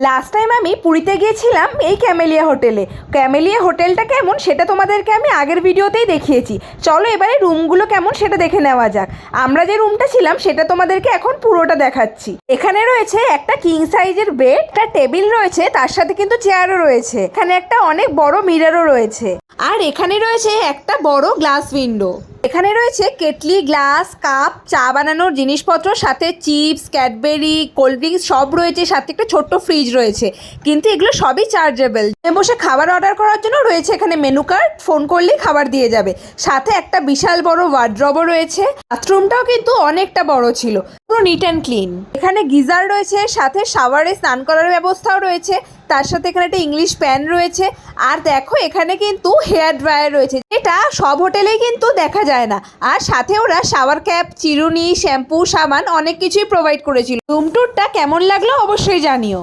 Last time আমি পুরীতে গিয়েছিলাম এই ক্যামেলিয়া হোটেলে। ক্যামেলিয়া হোটেলটা কেমন সেটা তোমাদেরকে আমি আগের ভিডিওতেই দেখিয়েছি। চলো এবারে রুমগুলো কেমন সেটা দেখে নেওয়া যাক। আমরা যে রুমটা ছিলাম সেটা তোমাদেরকে এখন পুরোটা দেখাচ্ছি। এখানে রয়েছে একটা কিং সাইজের বেড, একটা টেবিল রয়েছে, তার সাথে কিন্তু চেয়ারও রয়েছে। এখানে একটা অনেক বড় মিররও রয়েছে, আর এখানে রয়েছে একটা বড় গ্লাস উইন্ডো। এখানে রয়েছে কেটলি, গ্লাস, কাপ, চা বানানোর জিনিসপত্র, সাথে চিপস, ক্যাডবেরি, কোল্ড ড্রিঙ্কস সব রয়েছে, সাথে একটা ছোট্ট ফ্রিজ রয়েছে, কিন্তু এগুলো সবই চার্জেবল। বসে খাবার অর্ডার করার জন্য রয়েছে এখানে মেনু কার্ড, ফোন করলেই খাবার দিয়ে যাবে। সাথে একটা বিশাল বড় ওয়ার্ড্রবও রয়েছে। বাথরুমটাও কিন্তু অনেকটা বড় ছিল, পুরো নিট অ্যান্ড ক্লিন। এখানে গিজার রয়েছে, সাথে শাওয়ারে স্নান করার ব্যবস্থাও রয়েছে, তার সাথে এখানে একটা ইংলিশ প্যান রয়েছে। আর দেখো এখানে কিন্তু হেয়ার ড্রায়ার রয়েছে, এটা সব হোটেলেই কিন্তু দেখা যায় না। আর সাথে ওরা শাওয়ার ক্যাপ, চিরুনি, শ্যাম্পু, সাবান অনেক কিছুই প্রোভাইড করেছিল। রুম ট্যুরটা কেমন লাগলো অবশ্যই জানিও।